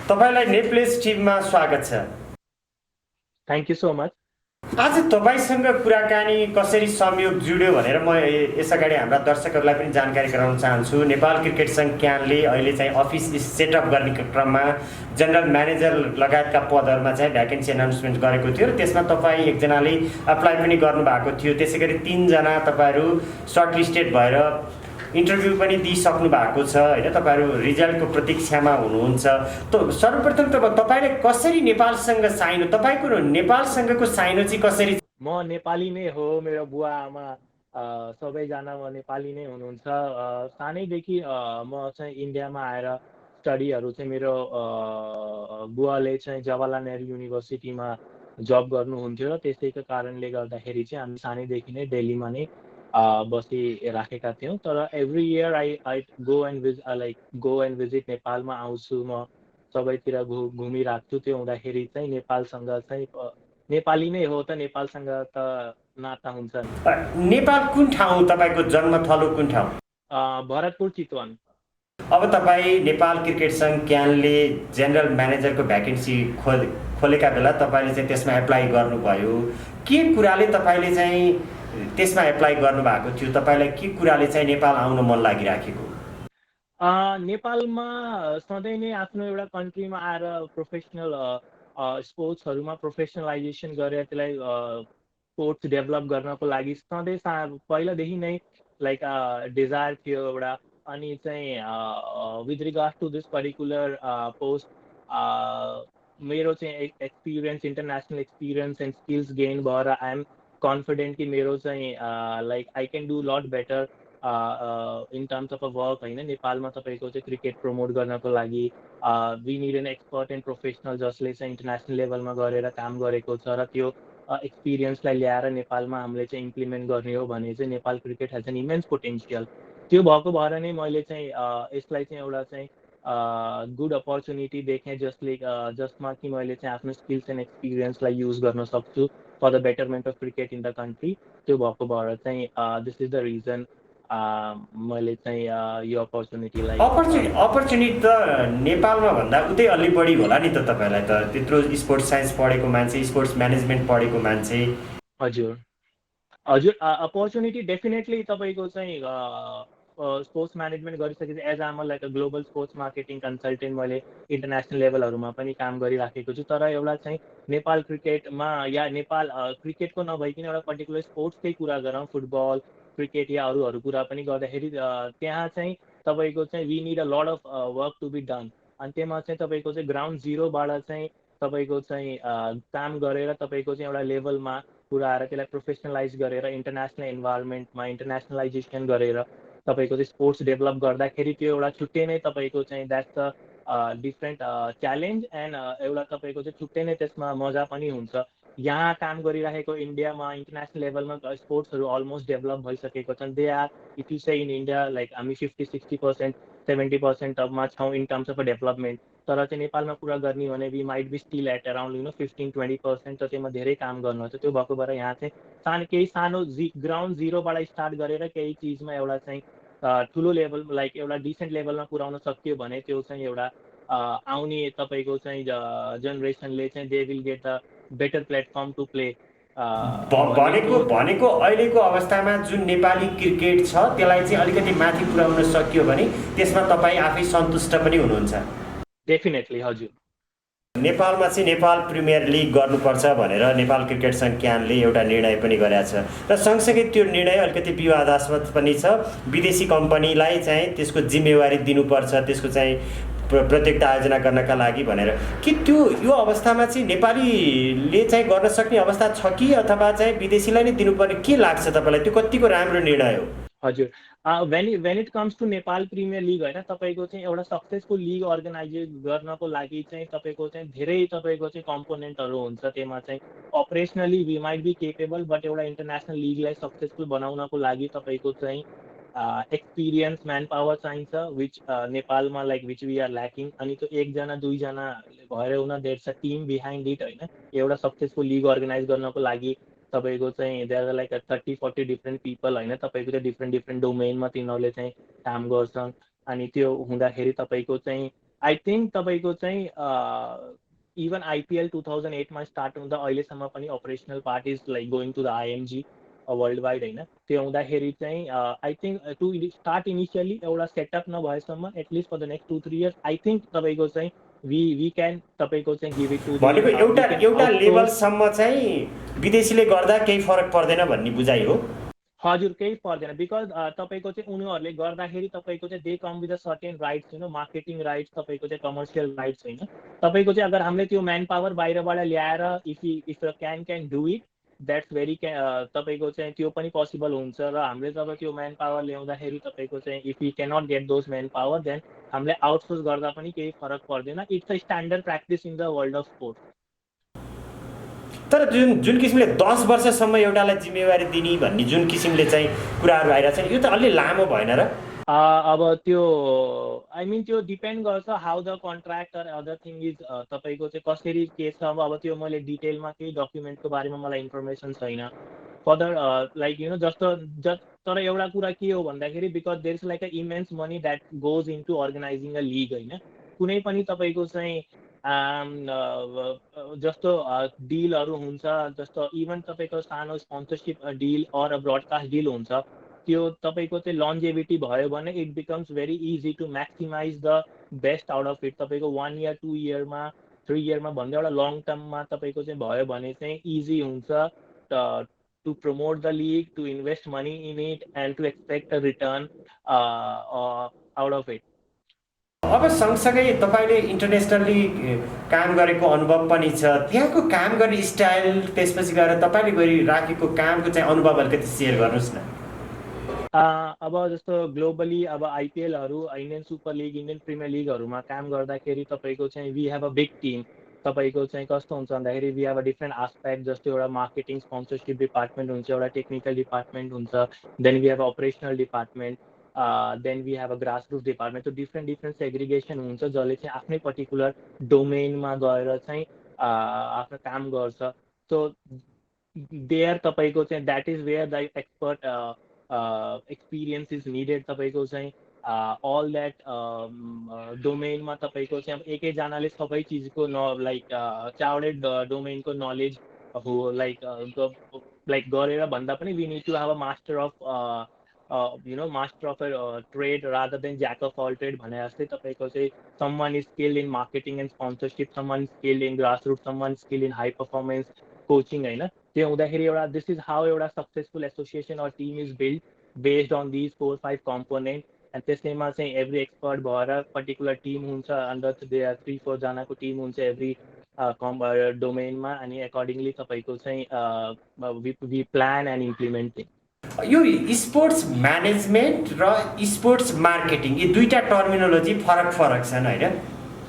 तपाईलाई नेप्लेस टिममा स्वागत छ। Thank you so much. आज तपाईसँग कुराकानी कसरी संयोग जुड्यो भनेर म यसअगाडि हाम्रा दर्शकहरूलाई पनि जानकारी गराउन चाहन्छु। नेपाल क्रिकेट सङ्घ क्यानले अहिले चाहिँ अफिस सेटअप गर्ने क्रममा जनरल म्यानेजर लगायतका पदहरूमा चाहिँ भ्याकेन्सी एनाउन्समेन्ट गरेको थियो र त्यसमा तपाईँ एकजनाले एप्लाई पनि गर्नुभएको थियो। त्यसै गरी 3 जना तपाईँहरू सर्टलिस्टेड भएर इन्टरभ्यू पनि दिइसक्नु भएको छ होइन, तपाईँहरू रिजल्टको प्रतीक्षामा हुनुहुन्छ। सर्वप्रथम त तपाईँले कसरी नेपालसँग साइनो, तपाईँको नेपालसँगको साइनो चाहिँ कसरी? म नेपाली नै हो, मेरो बुवा आमा सबैजना नेपाली नै हुनुहुन्छ। सानैदेखि म चाहिँ इन्डियामा आएर स्टडीहरू चाहिँ मेरो बुवाले चाहिँ जवाहरलाल नेहरू युनिभर्सिटीमा जब गर्नुहुन्थ्यो र त्यसैको कारणले गर्दाखेरि चाहिँ हामी सानैदेखि नै दिल्लीमा नै बसिराखेका थियौँ। तर every year I go and visit नेपालमा आउँछु, म सबैतिर घुमिराख्छु। त्यो हुँदाखेरि चाहिँ नेपालसँग चाहिँ नेपाली नै हो त नेपालसँग त नाता हुन्छ नि। नेपाल कुन ठाउँ, तपाईँको जन्मथलो कुन ठाउँ? भरतपुर चितवन। अब तपाईँ नेपाल क्रिकेट सङ्घ क्यानले जेनरल म्यानेजरको भ्याकेन्सी खोलेका बेला तपाईँले चाहिँ त्यसमा एप्लाई गर्नुभयो। के कुराले तपाईँले चाहिँ त्यसमा एप्लाई गर्नुभएको थियो? तपाईँलाई के कुराले चाहिँ नेपाल आउन मन लागिराखेको? नेपालमा सधैँ नै आफ्नो एउटा कन्ट्रीमा आएर प्रोफेसनल स्पोर्ट्सहरूमा प्रोफेसनलाइजेसन गरेर त्यसलाई स्पोर्ट्स डेभलप गर्नको लागि सधैँ पहिलादेखि नै लाइक डिजायर थियो एउटा। अनि चाहिँ with regard to this particular post मेरो चाहिँ experience, international experience and skills gain भएर आई एम कन्फिडेन्ट कि मेरो चाहिँ like I can do lot better in terms of a work होइन। नेपालमा तपाईँको चाहिँ क्रिकेट प्रमोट गर्नको लागि we need an expert and professional जसले चाहिँ इन्टरनेसनल लेभलमा गरेर काम गरेको छ, र त्यो एक्सपिरियन्सलाई ल्याएर नेपालमा हामीले चाहिँ इम्प्लिमेन्ट गर्ने हो भने चाहिँ Nepal cricket has an immense potential. त्यो भएको भएर नै मैले चाहिँ यसलाई चाहिँ एउटा चाहिँ गुड अपर्च्युनिटी देखेँ जसमा कि मैले चाहिँ आफ्नो स्किल्स एन्ड एक्सपिरियन्सलाई युज गर्न सक्छु for the betterment of cricket in the country. त्यो भएको भएर चाहिँ दिस इज द रिजन मैले चाहिँ यो अपर्च्युनिटीलाई अपर्च्युनिटी त नेपालमा भन्दा उतै अलि बढी होला नि त तपाईँलाई त, त्यत्रो स्पोर्ट्स साइन्स पढेको मान्छे, स्पोर्ट्स म्यानेजमेन्ट पढेको मान्छे। हजुर हजुर अपर्च्युनिटी डेफिनेटली तपाईँको चाहिँ स्पोर्ट्स म्यानेजमेन्ट गरिसकेपछि as am like a global sports marketing consultant मैले इन्टरनेसनल लेभलहरूमा पनि काम गरिराखेको छु। तर एउटा चाहिँ नेपाल क्रिकेटमा या नेपाल क्रिकेटको नभइकन एउटा पर्टिकुलर स्पोर्ट्सकै कुरा गरौँ, फुटबल क्रिकेट या अरूहरू कुरा पनि गर्दाखेरि त्यहाँ चाहिँ तपाईँको चाहिँ we need a lot of work to be done. अनि त्यसमा चाहिँ तपाईँको चाहिँ ग्राउन्ड जिरोबाट चाहिँ तपाईँको चाहिँ काम गरेर तपाईँको चाहिँ एउटा लेभलमा पुऱ्याएर त्यसलाई प्रोफेसनलाइज गरेर इन्टरनेसनल इन्भाइरोमेन्टमा इन्टरनेसनलाइजेसन गरेर तपाईँको चाहिँ स्पोर्ट्स डेभलप गर्दाखेरि त्यो एउटा छुट्टै नै तपाईँको चाहिँ that's a different challenge and एउटा तपाईँको चाहिँ छुट्टै नै त्यसमा मजा पनि हुन्छ। यहाँ काम गरिरहेको इन्डियामा इन्टरनेसनल लेभलमा स्पोर्ट्सहरू अलमोस्ट डेभलप भइसकेको छन्। They are if you say in India like हामी 50-60% 70%मा छौँ in terms of a development. तर चाहिँ नेपालमा कुरा गर्ने भने we might be still at around 15-20%, त त्यसमा धेरै काम गर्नु छ। त्यो भएको भएर यहाँ चाहिँ केही सानो ग्राउन्ड जिरोबाट स्टार्ट गरेर केही चिजमा एउटा चाहिँ ठुलो लेभल लाइक एउटा डिसेन्ट लेभलमा पुर्याउन सक्यो भने त्यो चाहिँ एउटा आउने तपाईँको चाहिँ जेनेरेसनले चाहिँ they will get a better platform to play. भनेको अहिलेको अवस्थामा जुन नेपाली क्रिकेट छ त्यसलाई चाहिँ अलिकति माथि पुर्याउन सकियो भने त्यसमा तपाईँ आफै सन्तुष्ट पनि हुनुहुन्छ? डेफिनेटली हजुर। नेपालमा चाहिँ नेपाल प्रिमियर लिग गर्नुपर्छ भनेर नेपाल क्रिकेट सङ्घ क्यानले एउटा निर्णय पनि गरेको छ र सँगसँगै त्यो निर्णय अलिकति विवादास्पद पनि छ। विदेशी कम्पनीलाई चाहिँ त्यसको जिम्मेवारी दिनुपर्छ, त्यसको चाहिँ प्रतियोगिता आयोजना गर्नका लागि भनेर। कि त्यो यो अवस्थामा चाहिँ नेपालीले चाहिँ गर्न सक्ने अवस्था छ कि अथवा चाहिँ विदेशीलाई नै दिनुपर्ने, के लाग्छ तपाईँलाई? त्यो कतिको राम्रो निर्णय हो? हजुर when it comes to Nepal Premier League होइन, तपाईँको चाहिँ एउटा सक्सेसफुल लिग अर्गनाइज गर्नको लागि चाहिँ तपाईँको चाहिँ धेरै तपाईँको चाहिँ कम्पोनेन्टहरू हुन्छ। त्यसमा चाहिँ operationally we might be capable, but एउटा इन्टरनेसनल लिगलाई सक्सेसफुल बनाउनको लागि तपाईँको चाहिँ एक्सपिरियन्स म्यान पावर चाहिन्छ विच नेपालमा like which we are lacking. अनि त्यो एकजना दुईजना भएर हुन that's a team behind it होइन। एउटा सक्सेसफुल लिग अर्गनाइज गर्नको लागि तपाईँको चाहिँ there are like 30-40 different people होइन, तपाईँको चाहिँ डिफ्रेन्ट डोमेनमा तिनीहरूले चाहिँ काम गर्छन्। अनि त्यो हुँदाखेरि तपाईँको चाहिँ आई थिङ्क तपाईँको चाहिँ इभन आइपिएल 2008मा स्टार्ट हुँदा अहिलेसम्म पनि operational part is like going to the IMG world wide होइन। त्यो हुँदाखेरि चाहिँ I think to start initially एउटा सेटअप नभएसम्म at least for the next 2-3 years I think तपाईँको चाहिँ वी क्यान तपाईँको चाहिँ गिभ इट टु भनेको एउटा लेभलसम्म चाहिँ विदेशीले गर्दा केही फरक पर्दैन भन्ने बुझाइ हो। हजुर, केही पर्दैन बिकज तपाईँको चाहिँ उनीहरूले गर्दाखेरि तपाईँको चाहिँ they come with a certain rights होइन, मार्केटिङ राइट्स, तपाईँको चाहिँ कमर्सियल राइट्स होइन। तपाईँको चाहिँ अगर हामीले त्यो म्यान पावर बाहिरबाट ल्याएर if can do it that's very तपाईँको चाहिँ त्यो पनि पोसिबल हुन्छ। र हामीले जब त्यो म्यान पावर ल्याउँदाखेरि तपाईँको चाहिँ if you cannot get those man power then हामीले आउटसोर्स गर्दा पनि केही फरक पर्दैन। It's a standard practice in the world of sports. तर जुन किसिमले 10 वर्षसम्म एउटालाई जिम्मेवारी दिने भन्ने जुन किसिमले चाहिँ कुराहरू आइरहेको छ, यो त अलि लामो भएन र? अब त्यो आई मिन त्यो डिपेन्ड गर्छ how the contract or other thing is तपाईँको चाहिँ कसरी के छ। अब त्यो मैले डिटेलमा केही डकुमेन्टको बारेमा मलाई इन्फर्मेसन छैन फर्दर लाइक यु नो जस्तो तर एउटा कुरा के हो भन्दाखेरि because there is like a immense money that goes into organizing a league होइन। कुनै पनि तपाईँको चाहिँ जस्तो डिलहरू हुन्छ, जस्तो इभन तपाईँको सानो sponsorship deal or broadcast deal हुन्छ, त्यो तपाईँको चाहिँ लन्जेभिटी भयो भने it becomes very easy to maximize the best out of it. तपाईँको 1 इयर 2 इयरमा 3 इयरमा भन्दा एउटा लङ टर्ममा तपाईँको चाहिँ भयो भने चाहिँ इजी हुन्छ to promote the league, to invest money in it and to expect a return out of it. अब सँगसँगै तपाईँले इन्टरनेसनली काम गरेको अनुभव पनि छ, त्यहाँको काम गर्ने स्टाइल, त्यसपछि गएर तपाईँले गरिराखेको कामको चाहिँ अनुभव अलिकति सेयर गर्नुहोस् न। अब जस्तो ग्लोबली अब आइपिएलहरू, Indian super league, Indian premier लिगहरूमा काम गर्दाखेरि तपाईँको चाहिँ we have a big team. तपाईँको चाहिँ कस्तो हुन्छ भन्दाखेरि we have a different aspect, जस्तो एउटा मार्केटिङ स्पोन्सरसिप डिपार्टमेन्ट हुन्छ, एउटा टेक्निकल डिपार्टमेन्ट हुन्छ, then we have operational department, then we have a grass root department. त्यो डिफ्रेन्ट सेग्रिगेसन हुन्छ जसले चाहिँ आफ्नै पर्टिकुलर डोमेनमा गएर चाहिँ आफ्नो काम गर्छ। सो देयर तपाईँको चाहिँ that is where the expert experience is needed. तपाईँको चाहिँ अल द्याट डोमेनमा तपाईँको चाहिँ अब एकैजनाले सबै चिजको लाइक चारवटै डोमेनको नलेज हो लाइक गरेर भन्दा पनि we need to have a master of master of trade rather than jack of all trade भने जस्तै तपाईँको चाहिँ someone is skilled in marketing and sponsorship, someone skilled in grass root, someone skilled in high performance coaching होइन। त्यो हुँदाखेरि एउटा this is how एउटा successful association or team is build based on these 4-5 component. And त्यसैमा चाहिँ every expert भएर particular team हुन्छ, under they are 3-4 जनाको टिम हुन्छ एभ्री डोमेनमा, अनि एकर्डिङली तपाईँको चाहिँ we plan and implement thing. यो स्पोर्ट्स म्यानेजमेन्ट र स्पोर्ट्स मार्केटिङ यो दुईवटा टर्मिनोलोजी फरक छन् होइन?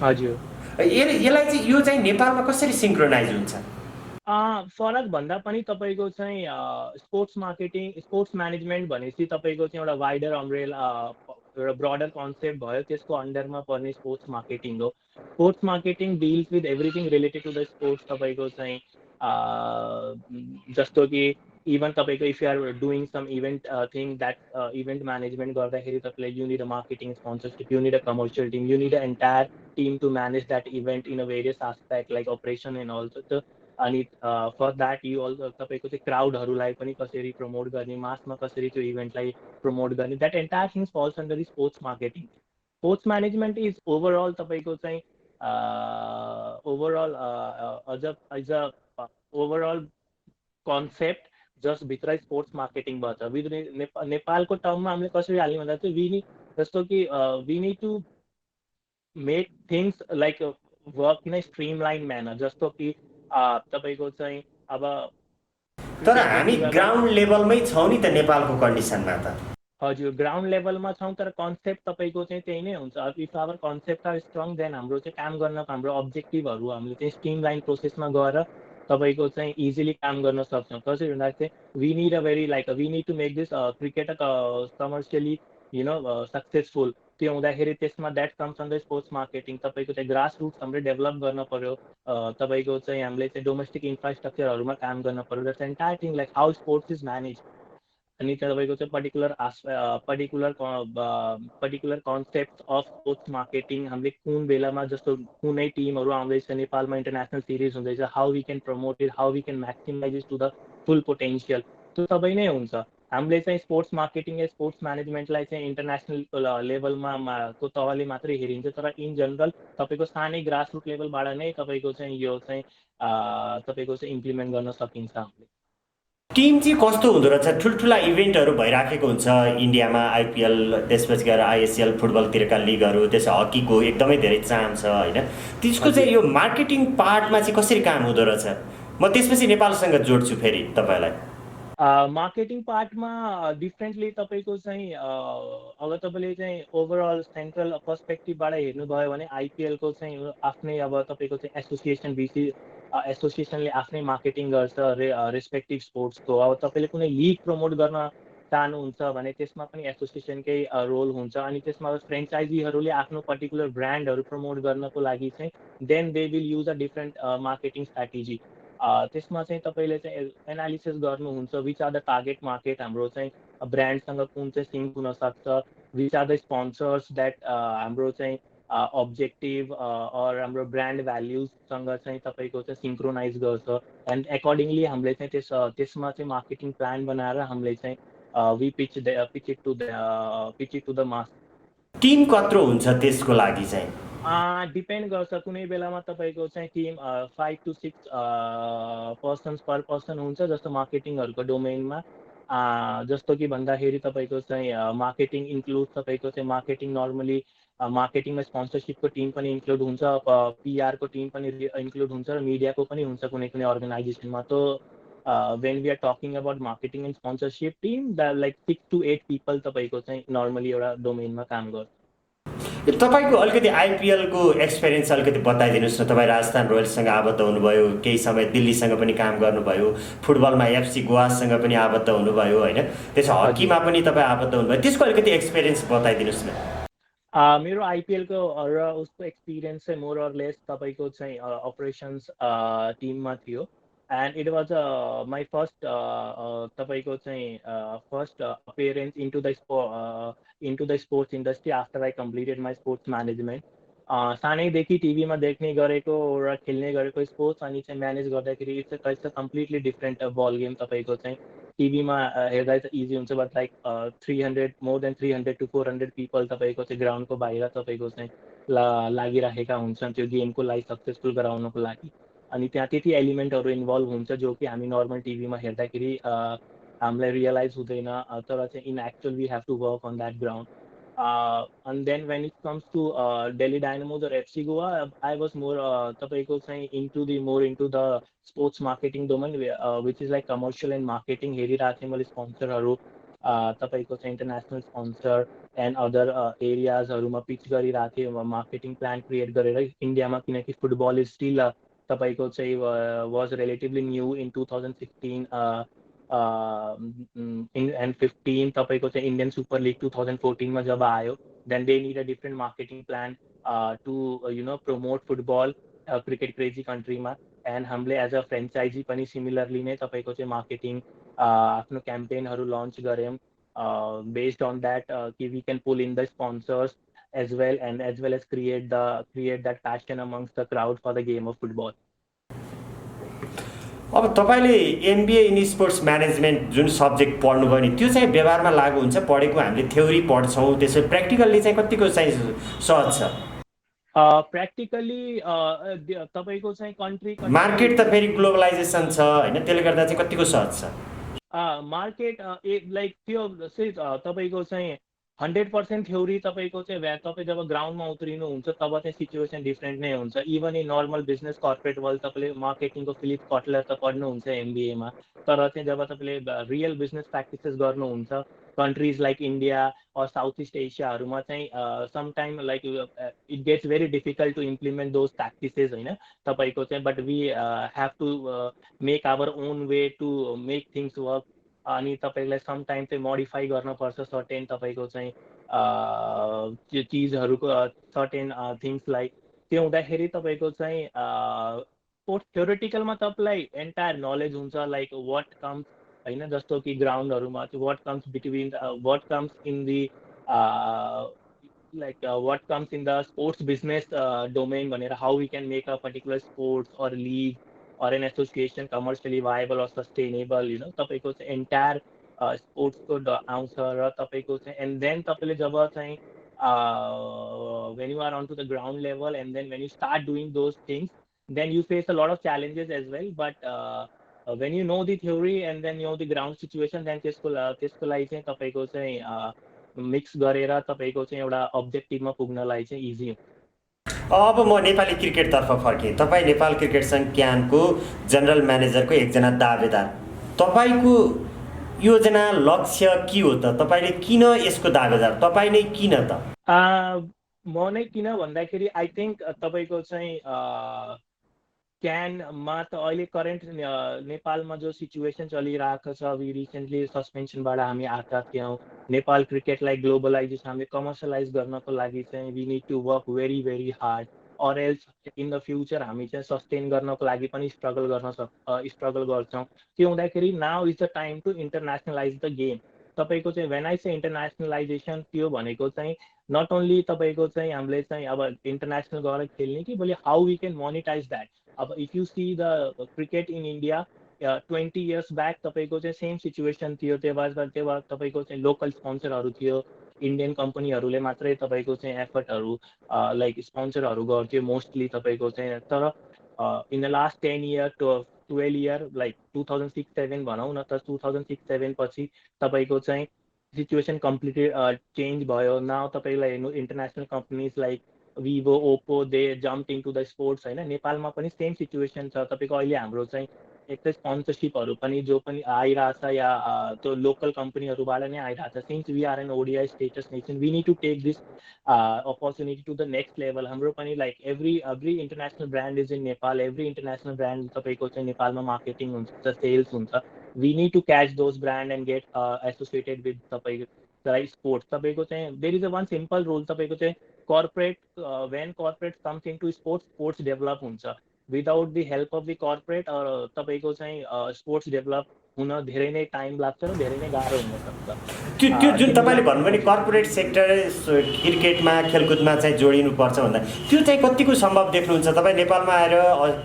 हजुर। यसलाई चाहिँ यो चाहिँ नेपालमा कसरी सिङ्क्रोनाइज हुन्छ? फरक भन्दा पनि तपाईँको चाहिँ स्पोर्ट्स मार्केटिङ, स्पोर्ट्स म्यानेजमेन्ट भनेपछि तपाईँको चाहिँ एउटा वाइडर अम्ब्रेला, एउटा ब्रडर कन्सेप्ट भयो, त्यसको अन्डरमा पर्ने स्पोर्ट्स मार्केटिङ हो। Sports marketing deals with everything related to the sports. तपाईँको चाहिँ जस्तो कि इभन तपाईँको if you are doing some event thing that event management गर्दाखेरि तपाईँलाई you need a marketing sponsorship, you need a commercial team, you need an entire team to manage that event in a various aspect like operation and also. अनि for that you also तपाईँको चाहिँ क्राउडहरूलाई पनि कसरी promote गर्ने, मासमा कसरी त्यो इभेन्टलाई प्रमोट गर्ने, that entire things falls under sports marketing. Sports management is overall तपाईँको चाहिँ overall as a overall concept just भित्रै स्पोर्ट्स मार्केटिङ भन्छ। नेपालको टर्ममा हामीले कसरी हाल्ने भन्दा चाहिँ जस्तो कि we need to make things like work in a streamline manner, जस्तो कि तपाईँको चाहिँ अब तर हामी ग्राउन्ड लेभलमै छौँ नि त नेपालको कन्डिसनमा त। हजुर, ग्राउन्ड लेभलमा छौँ, तर कन्सेप्ट तपाईँको चाहिँ त्यही नै हुन्छ। If our concept are strong then हाम्रो चाहिँ काम गर्नको हाम्रो अब्जेक्टिभहरू हामीले चाहिँ स्ट्रिमलाइन प्रोसेसमा गएर तपाईँको चाहिँ इजिली काम गर्न सक्छौँ। कसरी भन्दाखेरि चाहिँ we need a very like we need to make this cricket commercially successful. त्यो हुँदाखेरि त्यसमा that comes under sports marketing. तपाईँको चाहिँ ग्रास रुट्स हामीले डेभलप गर्न पर्यो, तपाईँको चाहिँ हामीले चाहिँ डोमेस्टिक इन्फ्रास्ट्रक्चरहरूमा काम गर्न पर्यो। That's entire thing like how sports is manage. अनि त्यहाँ तपाईँको चाहिँ particular concept of sports marketing हामीले कुन बेलामा जस्तो कुनै टिमहरू आउँदैछ नेपालमा इन्टरनेसनल सिरिज हुँदैछ, how we can promote it, how we can maximize it to the full potential, त्यो सबै नै हुन्छ। हामीले चाहिँ स्पोर्ट्स मार्केटिङ या स्पोर्ट्स म्यानेजमेन्टलाई चाहिँ इन्टरनेसनल लेभलमा को तहले मात्रै हेरिन्छ, तर इन जनरल तपाईँको सानै ग्रासरुट लेभलबाट नै तपाईँको चाहिँ यो चाहिँ तपाईँको चाहिँ इम्प्लिमेन्ट गर्न सकिन्छ हामीले। टिम चाहिँ कस्तो हुँदो रहेछ? ठुल्ठुला इभेन्टहरू भइराखेको हुन्छ इन्डियामा, आइपिएल, त्यसपछि गएर आइएसएल, फुटबलतिरका लिगहरू, त्यसै हकीको एकदमै धेरै चाम छ होइन। त्यसको चाहिँ यो मार्केटिङ पार्टमा चाहिँ कसरी काम हुँदो रहेछ? म त्यसपछि नेपालसँग जोड्छु फेरि तपाईँलाई। मार्केटिङ पार्टमा डिफ्रेन्टली तपाईँको चाहिँ अगर तपाईँले चाहिँ ओभरअल सेन्ट्रल पर्सपेक्टिभबाट हेर्नुभयो भने आइपिएलको चाहिँ आफ्नै अब तपाईँको चाहिँ एसोसिएसनले आफ्नै मार्केटिङ गर्छ रेस्पेक्टिभ स्पोर्ट्सको। अब तपाईँले कुनै लिग प्रमोट गर्न चाहनुहुन्छ भने त्यसमा पनि एसोसिएसनकै रोल हुन्छ। अनि त्यसमा फ्रेन्चाइजीहरूले आफ्नो पर्टिकुलर ब्रान्डहरू प्रमोट गर्नको लागि चाहिँ then they will use a different marketing strategy. त्यसमा चाहिँ तपाईँले चाहिँ एनालिसिस गर्नुहुन्छ which are the target market, हाम्रो चाहिँ ब्रान्डसँग कुन चाहिँ सिङ्क हुनसक्छ, which are the sponsors that हाम्रो चाहिँ अब्जेक्टिभ अर हाम्रो ब्रान्ड भ्याल्युजसँग चाहिँ तपाईँको चाहिँ सिङ्क्रोनाइज गर्छ। एन्ड एकर्डिङली हामीले चाहिँ त्यसमा चाहिँ मार्केटिङ प्लान बनाएर हामीले चाहिँ we pitch it to the mass. Team कत्रो हुन्छ त्यसको लागि चाहिँ? डिपेन्ड गर्छ। कुनै बेलामा तपाईँको चाहिँ team 5 to 6 persons per person हुन्छ जस्तो मार्केटिङहरूको डोमेनमा। जस्तो कि भन्दाखेरि तपाईँको चाहिँ मार्केटिङ इन्क्लुड तपाईँको चाहिँ मार्केटिङ नर्मली मार्केटिङमा स्पोन्सरसिपको टिम पनि इन्क्लुड हुन्छ, पिआरको टिम पनि इन्क्लुड हुन्छ र मिडियाको पनि हुन्छ कुनै कुनै अर्गनाइजेसनमा। तो when we are talking about marketing and sponsorship team the like 6 to 8 people तपाईँको चाहिँ नर्मली एउटा डोमेनमा काम गर्छ। तपाईँको अलिकति आइपिएलको एक्सपिरियन्स अलिकति बताइदिनुहोस् न। तपाईँ राजस्थान रोयल्ससँग आबद्ध हुनुभयो, केही समय दिल्लीसँग पनि काम गर्नुभयो, फुटबलमा एफसी गोवासँग पनि आबद्ध हुनुभयो होइन, त्यसो हकीमा पनि तपाईँ आबद्ध हुनुभयो, त्यसको अलिकति एक्सपिरियन्स बताइदिनुहोस् न। मेरो आइपिएलको र उसको एक्सपिरियन्स चाहिँ मोर अर लेस तपाईँको चाहिँ अपरेसन्स टिममा थियो। And it was my first तपाईँको चाहिँ first appearance into the sports industry after I completed my sports management. सानैदेखि टिभीमा देख्ने गरेको र खेल्ने गरेको स्पोर्ट्स अनि चाहिँ म्यानेज गर्दाखेरि it's a completely different ball game. तपाईँको चाहिँ टिभीमा हेर्दा त इजी हुन्छ, but like 300 more than 300 to 400 people तपाईँको चाहिँ ग्राउन्डको बाहिर तपाईँको चाहिँ लागिरहेका हुन्छन् त्यो गेमको लागि सक्सेसफुल गराउनको लागि। अनि त्यहाँ त्यति एलिमेन्टहरू इन्भल्भ हुन्छ जो कि हामी नर्मल टिभीमा हेर्दाखेरि हामीलाई रियलाइज हुँदैन, तर चाहिँ in actual we have to work on that ground. And then when it comes to Delhi Dynamos or FC Goa, I was more तपाईँको चाहिँ into the sports marketing domain, which is like commercial and marketing हेरिरहेको थिएँ मैले स्पोन्सरहरू तपाईँको चाहिँ international sponsor and other एरियाजहरूमा pitch गरिरहेको थिएँ मार्केटिङ प्लान क्रिएट गरेर इन्डियामा, किनकि फुटबल इज स्टिल तपाईँको चाहिँ was relatively new in 2016 and 15 तपाईँको चाहिँ इन्डियन सुपर लिग 2014 मा जब आयो, then they need a different marketing plan to promote football cricket crazy कन्ट्रीमा। एन्ड हामीले एज अ फ्रेन्चाइजी पनि सिमिलरली नै तपाईँको चाहिँ मार्केटिङ आफ्नो क्याम्पेनहरू लन्च गऱ्यौँ बेस्ड अन द्याट कि we can pull in the sponsors as well as create that passion amongst the crowd for the game of football. अब तपाईँले एमबिए इन स्पोर्ट्स म्यानेजमेन्ट जुन सब्जेक्ट पढ्नुभयो नि त्यो चाहिँ व्यवहारमा लागु हुन्छ? पढेको हामीले थ्योरी पढ्छौँ, त्यसो प्र्याक्टिकल्ली चाहिँ कतिको चाहिँ सहज छ? प्र्याक्टिकली तपाईँको चाहिँ कन्ट्री मार्केट त फेरि ग्लोबलाइजेसन छ होइन, त्यसले गर्दा चाहिँ कतिको सहज छ? मार्केट लाइक त्यो तपाईँको चाहिँ 100% थ्योरी तपाईँको चाहिँ तपाईँ जब ग्राउन्डमा उत्रिनुहुन्छ तब चाहिँ सिचुएसन डिफ्रेन्ट नै हुन्छ। Even in normal business corporate world तपाईँले मार्केटिङको फिलिप कटलर त पढ्नुहुन्छ एमबिएमा, तर चाहिँ जब तपाईँले रियल बिजनेस प्र्याक्टिसेस गर्नुहुन्छ countries like India or South East एसियाहरूमा चाहिँ sometime like it gets very difficult to implement those practices होइन तपाईँको चाहिँ। But we have to make our own way to make things work. अनि तपाईँलाई sometime चाहिँ modify गर्नुपर्छ सर्टेन तपाईँको चाहिँ त्यो चिजहरूको सर्टेन थिङ्सलाई। त्यो हुँदाखेरि तपाईँको चाहिँ थ्योरिटिकलमा तपाईँलाई एन्टायर नलेज हुन्छ लाइक वाट कम्स होइन, जस्तो कि ग्राउन्डहरूमा चाहिँ what comes in the what comes in the sports business domain भनेर how we can make a particular sports or league or an association commercially viable or sustainable, you know, तपाईँको चाहिँ entire sports को आउँछ र तपाईँको चाहिँ and then तपाईँले जब चाहिँ when you are onto the ground level and then when you start doing those things, then you face a lot of challenges as well, but when you know the theory and then you know the ground situation, then त्यसको लागि चाहिँ तपाईँको चाहिँ mix गरेर तपाईँको चाहिँ एउटा अब्जेक्टिभमा पुग्नलाई चाहिँ इजी हुन्छ। अब म नेपाली क्रिकेटतर्फ फर्केँ। तपाईँ नेपाल क्रिकेट सङ्घ क्यानको जनरल म्यानेजरको एकजना दावेदार, तपाईँको योजना लक्ष्य के हो त? तपाईँले किन यसको दावेदार? तपाईँ नै किन त? म नै किन भन्दाखेरि आई थिङ्क तपाईँको चाहिँ क्यानमा त अहिले करेन्ट नेपालमा जो सिचुएसन चलिरहेको छ, अभी रिसेन्टली सस्पेन्सनबाट हामी आएका थियौँ। नेपाल क्रिकेटलाई ग्लोबलाइजेसन हामीले कमर्सियलाइज गर्नको लागि चाहिँ we need to work very very hard, or else in the future हामी चाहिँ सस्टेन गर्नको लागि पनि स्ट्रगल गर्छौँ। त्यो हुँदाखेरि now is the time to internationalise the game. तपाईँको चाहिँ वेन आई से इन्टरनेसनलाइजेसन त्यो भनेको चाहिँ नट ओन्ली तपाईँको चाहिँ हामीले चाहिँ अब इन्टरनेसनल गएर खेल्ने कि भोलि how we can monetize that. अब if you see the cricket in India 20 years back तपाईँको चाहिँ सेम सिचुएसन थियो। त्यो तपाईँको चाहिँ लोकल स्पोन्सरहरू थियो, इन्डियन कम्पनीहरूले मात्रै तपाईँको चाहिँ एफर्टहरू लाइक स्पोन्सरहरू गर्थ्यो मोस्टली तपाईँको चाहिँ। तर in the last 10 year to 12 year like 2006-07 भनौँ न त, 2006-07 पछि तपाईँको चाहिँ सिचुएसन कम्प्लिटली चेन्ज भयो। नाउ तपाईँलाई हेर्नु international companies like Vivo, Oppo, they jumped into the sports होइन। नेपालमा पनि सेम सिचुएसन छ। तपाईँको अहिले हाम्रो चाहिँ एक त स्पोन्सरसिपहरू पनि जो पनि आइरहेछ या त्यो लोकल कम्पनीहरूबाट नै आइरहेछ। Since we are an ODI status nation, we need to take this opportunity to the next level. हाम्रो पनि like every international brand is in Nepal, every international brand तपाईँको चाहिँ नेपालमा मार्केटिङ हुन्छ, सेल्स हुन्छ। We need to catch those brand and get associated with तपाईँको sports. तपाईँको चाहिँ there is a one simple rule, तपाईँको चाहिँ corporate when corporate comes into sports develop हुन्छ। Without the help of the corporate तपाईँको चाहिँ sports develop हुन धेरै नै टाइम लाग्छ र धेरै नै गाह्रो हुनसक्छ। त्यो जुन तपाईँले भन्नुभयो नि कर्पोरेट सेक्टर क्रिकेटमा खेलकुदमा चाहिँ जोडिनुपर्छ भन्दा, त्यो चाहिँ कतिको सम्भव देख्नुहुन्छ? तपाईँ नेपालमा आएर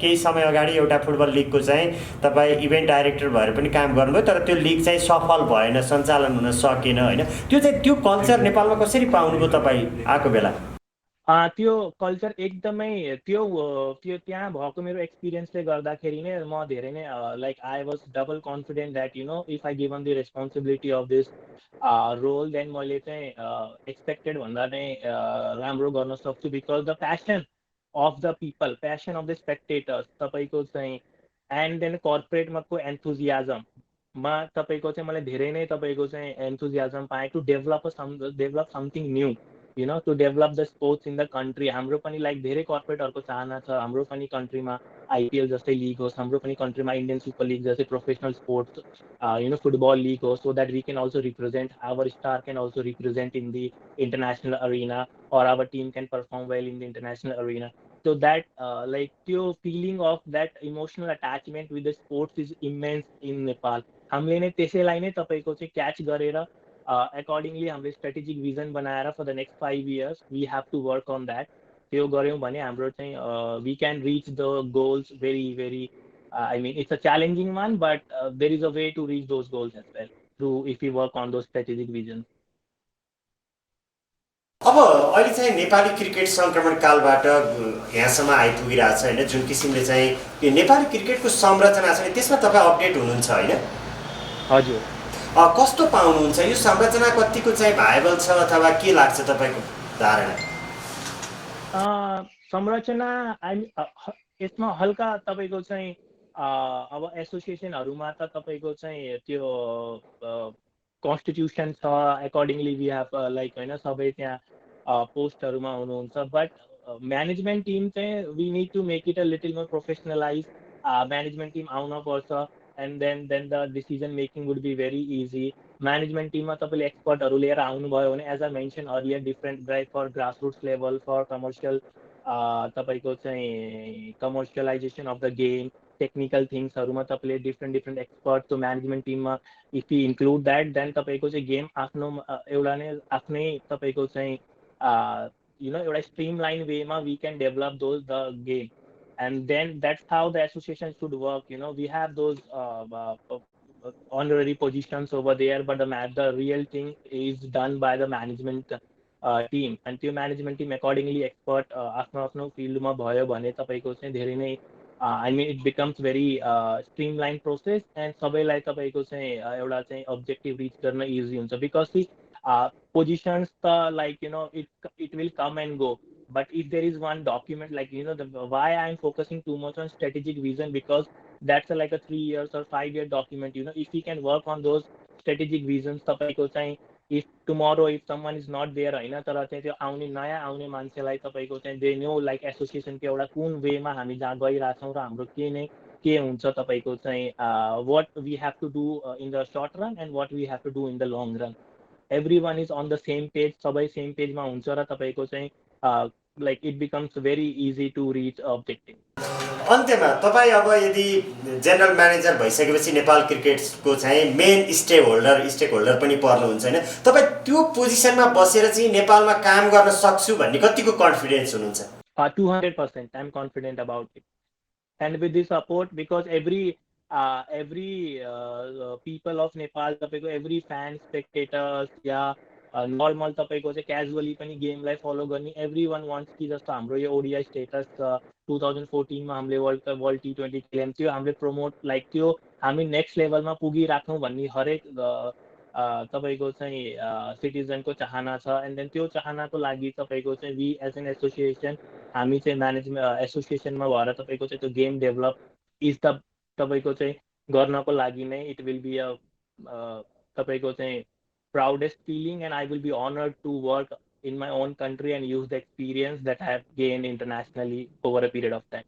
केही समय अगाडि एउटा फुटबल लिगको चाहिँ तपाईँ इभेन्ट डाइरेक्टर भएर पनि काम गर्नुभयो, तर त्यो लिग चाहिँ सफल भएन, सञ्चालन हुन सकेन होइन। त्यो कल्चर नेपालमा कसरी पाउनुभयो तपाईँ आएको बेला? त्यो कल्चर एकदमै त्यो त्यहाँ भएको मेरो एक्सपिरियन्सले गर्दाखेरि नै म धेरै नै like I was double confident that you know if I given the responsibility of this role, then मैले चाहिँ एक्सपेक्टेड भन्दा नै राम्रो गर्न सक्छु। Because the passion of the people, passion of the spectators तपाईँको चाहिँ एन्ड देन कर्पोरेटमाको एन्थुजियाजममा तपाईँको चाहिँ मैले धेरै नै तपाईँको चाहिँ एन्थुजियाजम पाएँ to develop something new, you know, to develop the sports in the country। हाम्रो पनि लाइक धेरै कर्पोरेटहरूको चाहना छ हाम्रो पनि कन्ट्रीमा आइपिएल जस्तै लिग होस्, हाम्रो पनि कन्ट्रीमा इन्डियन सुपर लिग जस्तै professional sports you know football league होस्, so that we can also represent our star can also represent in the international arena or our team can perform well in the international arena. So that like त्यो feeling of that emotional attachment with the sports is immense in Nepal. हामीले नै त्यसैलाई नै तपाईँको चाहिँ catch गरेर accordingly हामीले strategic vision बनाएर for the next 5 years we have to work on that. त्यो गऱ्यौँ भने हाम्रो चाहिँ we can reach the goals very very I mean it's a challenging one, but there is a way to reach those goals as well through if you work on those strategic vision. अब अहिले चाहिँ Nepali cricket सङ्क्रमण कालबाट यहाँसम्म आइपुगिरहेको छ होइन, जुन किसिमले चाहिँ नेपाली क्रिकेटको संरचना छ त्यसमा तपाईँ अपडेट हुनुहुन्छ होइन? हजुर, कस्तो पाउनुहुन्छ? यो संरचना कतिको चाहिँ भाइबल छ अथवा के लाग्छ तपाईँको धारणा? संरचना यसमा हल्का तपाईँको चाहिँ अब एसोसिएसनहरूमा त तपाईँको चाहिँ त्यो कन्स्टिट्युसन छ, एकर्डिङली वी हेभ लाइक होइन सबै त्यहाँ पोस्टहरूमा हुनुहुन्छ, बट म्यानेजमेन्ट टिम चाहिँ we need to make it a little more professionalize. Management team आउन पर्छ and then the decision making would be very easy। management team मा तपाईँले एक्सपर्टहरू लिएर आउनुभयो भने as I mention earlier different drive for grassroots level for commercial तपाईँको चाहिँ commercialisation of the game, technical थिङ्सहरूमा तपाईँले डिफ्रेन्ट एक्सपर्ट म्यानेजमेन्ट टिममा if you include that then तपाईँको चाहिँ गेम आफ्नो एउटा नै आफ्नै तपाईँको चाहिँ एउटा स्ट्रिमलाइन वेमा we can develop the game and then that's how the association should work. We have those honorary positions over there, but the real thing is done by the management team, and त्यो management team accordingly expert आफ्नो फिल्डमा भयो भने तपाईँको चाहिँ धेरै नै I mean it becomes very streamlined process and सबैलाई तपाईँको चाहिँ एउटा चाहिँ objective reach गर्न easy हुन्छ because positions like it will come and go, but if there is one document like why I'm focusing too much on strategic vision, because that's like a 3 years or 5 year document. If we can work on those strategic visions, तपाईको चाहिँ if tomorrow if someone is not there हैन तर चाहिँ त्यो नयाँ आउने मान्छेलाई तपाईको चाहिँ they know like association को एउटा कुन वेमा हामी जहाँ गइराछौँ र हाम्रो के हुन्छ तपाईको चाहिँ what we have to do in the short run and what we have to do in the long run. Everyone is on the same page, सबै same page मा हुन्छ र तपाईको चाहिँ like it becomes very easy to reach objective. अन्त्यमा तपाईँ अब यदि जेनरल म्यानेजर भइसकेपछि नेपाल क्रिकेटको चाहिँ मेन स्टेक होल्डर पनि पर्नुहुन्छ हैन, तपाईँ त्यो पोजिसनमा बसेर चाहिँ नेपालमा काम गर्न सक्छु भन्ने कतिको कन्फिडेन्स हुनुहुन्छ? 200% I'm confident about it, and with this support, because every people of Nepal, every fan, spectators, yeah, normal तपाईको चाहिँ क्याजुअली पनि गेमलाई फलो गर्ने everyone wants कि जस्तो हाम्रो यो ODI स्टेटस 2014 मा हामीले वर्ल्ड T20 खेल्यौं, त्यो हामीले प्रमोट लाइक त्यो हामी नेक्स्ट लेभलमा पुगिराख्नु भन्ने हरेक तपाईको चाहिँ सिटिजनको चाहना छ, एन्ड देन त्यो चाहनाको लागि तपाईको चाहिँ वी एज एन एसोसिएसन हामी चाहिँ म्यानेजमेन्ट एसोसिएसनमा भएर तपाईको चाहिँ त्यो गेम डेभलप इज द तपाईको चाहिँ गर्नको लागि नै इट विल बी अ तपाईको चाहिँ proudest feeling, and I will be honored to work in my own country and use the experience that I have gained internationally over a period of time.